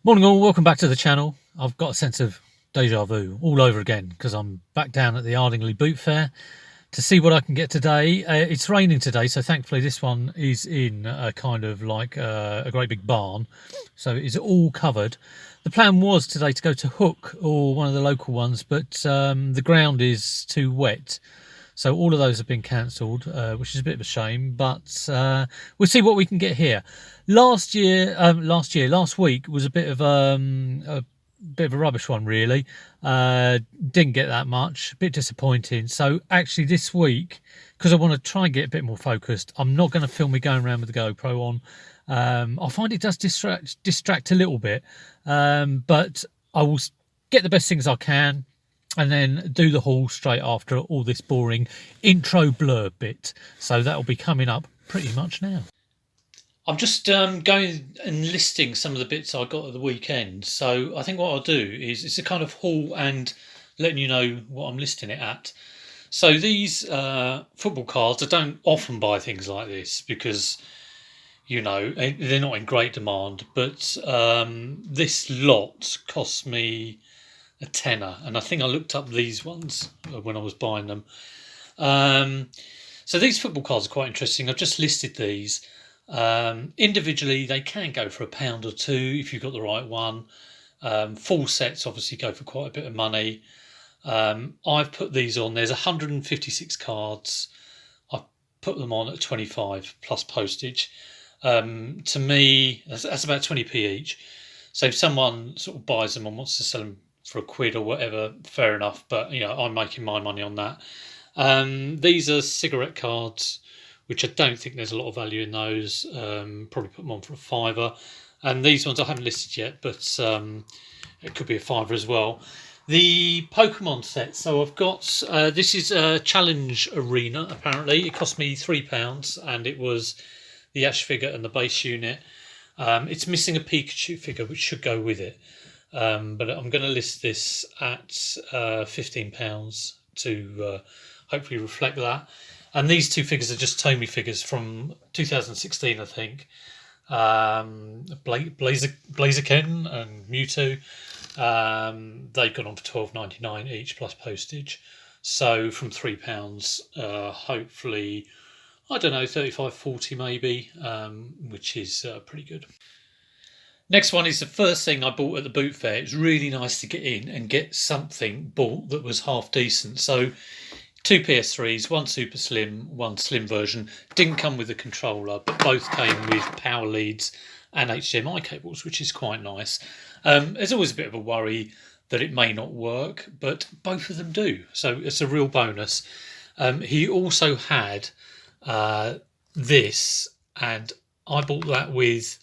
Morning all, welcome back to the channel. I've got a sense of deja vu all over again because I'm back down at the Ardingly Boot Fair to see what I can get today. It's raining today, so thankfully this one is in a kind of like a great big barn, so it's all covered. The plan was today to go to Hook or one of the local ones, but the ground is too wet. So all of those have been cancelled, which is a bit of a shame, but we'll see what we can get here. Last week was a bit of a rubbish one, really. Didn't get that much, a bit disappointing. So actually this week, because I want to try and get a bit more focused, I'm not going to film me going around with the GoPro on. I find it does distract a little bit, but I will get the best things I can and then do the haul straight after all this boring intro blurb bit. So that'll be coming up pretty much now. I'm just going and listing some of the bits I got at the weekend. So I think what I'll do is it's a kind of haul and letting you know what I'm listing it at. So these football cards, I don't often buy things like this because, they're not in great demand. But this lot cost me a tenner, and I think I looked up these ones when I was buying them. So these football cards are quite interesting. I've just listed these. Individually, they can go for £1 or two if you've got the right one. Full sets obviously go for quite a bit of money. I've put these on. There's 156 cards. I've put them on at 25 plus postage. To me, that's about 20p each. So if someone sort of buys them and wants to sell them for a quid or whatever, fair enough. But I'm making my money on that. These are cigarette cards, which I don't think there's a lot of value in those. Probably put them on for a fiver. And these ones I haven't listed yet, but it could be a fiver as well. The Pokemon set. So I've got this is a Challenge Arena. Apparently, it cost me £3, and it was the Ash figure and the base unit. It's missing a Pikachu figure, which should go with it. But I'm going to list this at £15 to hopefully reflect that. And these two figures are just Tomy figures from 2016, I think. Blaziken and Mewtwo. They've gone on for £12.99 each plus postage. So from £3, hopefully, I don't know, 35, 40 maybe, which is pretty good. Next one is the first thing I bought at the boot fair. It was really nice to get in and get something bought that was half decent. So two PS3s, one super slim, one slim version. Didn't come with a controller, but both came with power leads and HDMI cables, which is quite nice. There's always a bit of a worry that it may not work, but both of them do. So it's a real bonus. He also had this, and I bought that with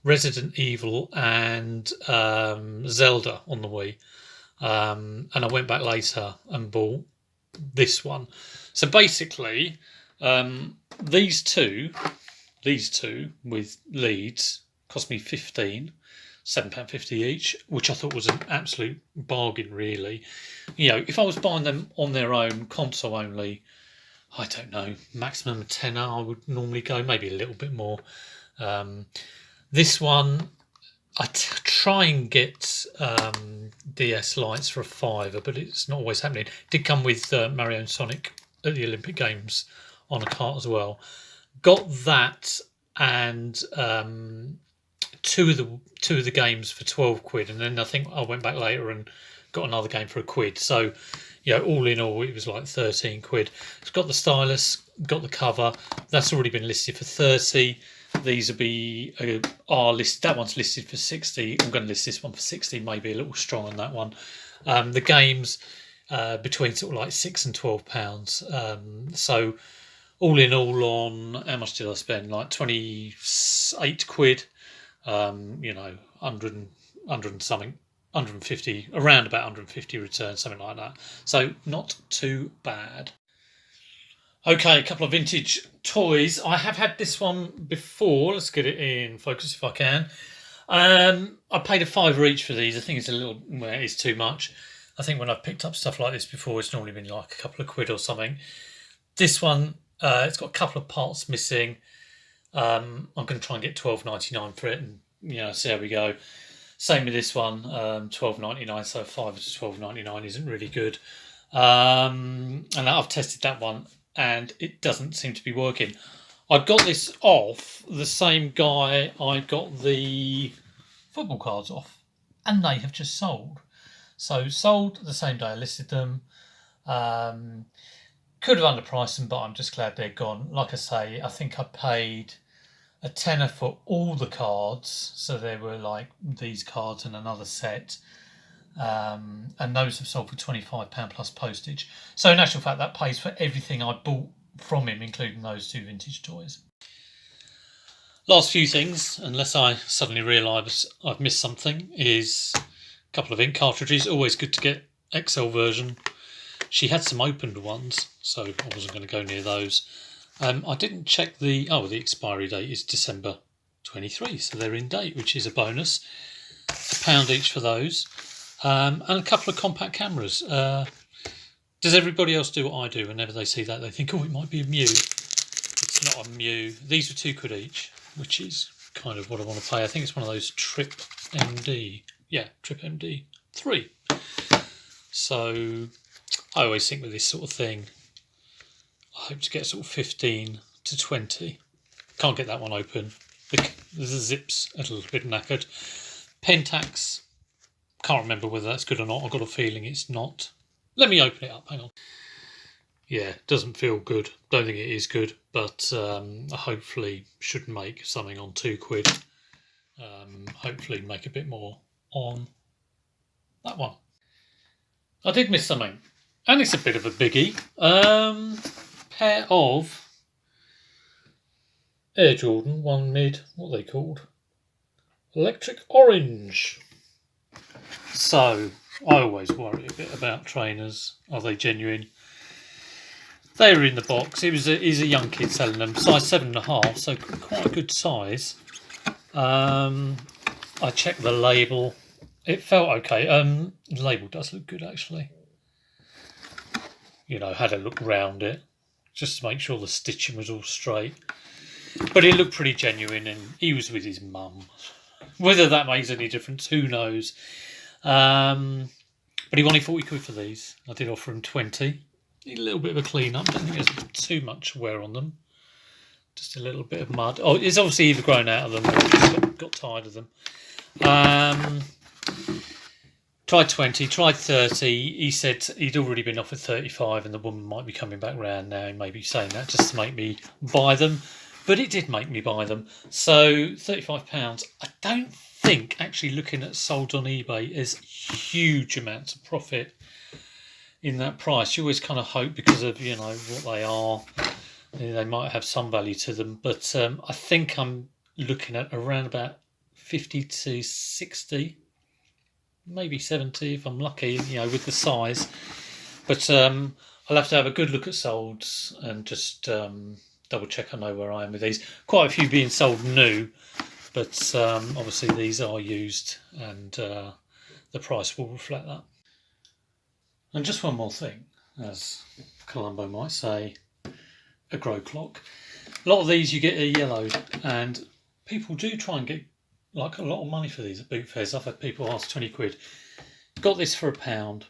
Resident Evil and Zelda on the Wii. And I went back later and bought this one. So basically, these two with leads cost me £7.50 each, which I thought was an absolute bargain, really. If I was buying them on their own, console only, I don't know, maximum a tenner I would normally go, maybe a little bit more. This one, I try and get DS lights for a fiver, but it's not always happening. It did come with Mario and Sonic at the Olympic Games on a cart as well. Got that and two of the games for 12 quid, and then I think I went back later and got another game for a quid. So, all in all, it was like 13 quid. It's got the stylus, got the cover. That's already been listed for 30. These are listed. That one's listed for 60. I'm going to list this one for 60. Maybe a little strong on that one. The games between sort of like £6 and £12. So all in all, on how much did I spend? Like 28 quid. 100 and something, 150, around about 150 returns, something like that. So not too bad. Okay, a couple of vintage toys. I have had this one before. Let's get it in focus if I can. I paid a fiver each for these. I think it's it's too much. I think when I've picked up stuff like this before, it's normally been like a couple of quid or something. This one, it's got a couple of parts missing. I'm going to try and get £12.99 for it, and see how we go. Same with this one, £12.99. So 5 to £12.99 isn't really good. And I've tested that one, and it doesn't seem to be working. I got this off the same guy I got the football cards off, and they have just sold. So sold the same day I listed them. Could have underpriced them, but I'm just glad they're gone. Like I say, I think I paid a tenner for all the cards. So there were like these cards and another set. And those have sold for £25 plus postage. So in actual fact, that pays for everything I bought from him, including those 2 vintage toys. Last few things, unless I suddenly realise I've missed something, is a couple of ink cartridges. Always good to get XL version. She had some opened ones, so I wasn't going to go near those. I didn't check the expiry date is December 23, so they're in date, which is a bonus. £1 each for those. And a couple of compact cameras. Does everybody else do what I do? Whenever they see that, they think, oh, it might be a Mew. It's not a Mew. These were £2 each, which is kind of what I want to pay. I think it's one of those Trip MD. Yeah, Trip MD 3. So I always think with this sort of thing, I hope to get sort of 15 to 20. Can't get that one open. The zip's a little bit knackered. Pentax. Can't remember whether that's good or not. I've got a feeling it's not. Let me open it up. Hang on. Yeah, doesn't feel good. Don't think it is good, but hopefully should make something on £2. Hopefully make a bit more on that one. I did miss something, and it's a bit of a biggie. Pair of Air Jordan 1 mid. What are they called? Electric Orange. So I always worry a bit about trainers. Are they genuine? They were in the box. He's a young kid selling them, size 7.5, so quite a good size. I checked the label. It felt okay. The label does look good, actually. You know, had a look round it just to make sure the stitching was all straight. But it looked pretty genuine, and he was with his mum. Whether that makes any difference, who knows? But he wanted £40 for these. I did offer him 20. Need a little bit of a clean up. Don't think there's too much wear on them. Just a little bit of mud. Oh, it's obviously either grown out of them or just got tired of them. Tried 20, tried 30. He said he'd already been offered 35, and the woman might be coming back round now and maybe saying that just to make me buy them. But it did make me buy them. So £35. I don't think, actually looking at sold on eBay, there's huge amounts of profit in that price. You always kind of hope, because of, you know, what they are, they might have some value to them. But I think I'm looking at around about 50 to 60, maybe 70 if I'm lucky, you know, with the size. But I'll have to have a good look at solds and just double check I know where I am with these. Quite a few being sold new, but obviously these are used, and the price will reflect that. And just one more thing, as Columbo might say, a grow clock. A lot of these you get are yellowed, and people do try and get like a lot of money for these at boot fairs. I've had people ask £20. Got this for £1.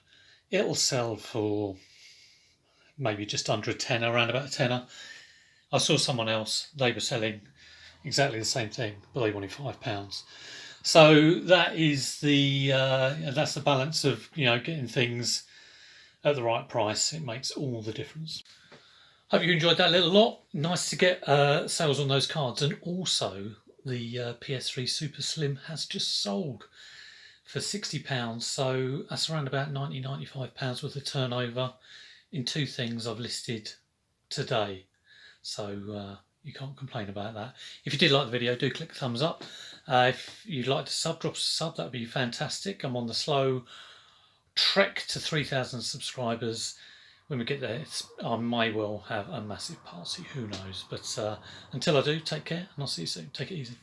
It'll sell for maybe just under a tenner, around about a tenner. I saw someone else, they were selling exactly the same thing, but they wanted £5. So that is that's the balance of, you know, getting things at the right price. It makes all the difference. Hope you enjoyed that little lot. Nice to get sales on those cards, and also the PS3 Super Slim has just sold for £60. So that's around about £95 worth of turnover in 2 things I've listed today. So you can't complain about that. If you did like the video, do click the thumbs up. If you'd like to sub, drop us a sub, that would be fantastic. I'm on the slow trek to 3,000 subscribers. When we get there, I may well have a massive party, who knows. But until I do, take care, and I'll see you soon. Take it easy.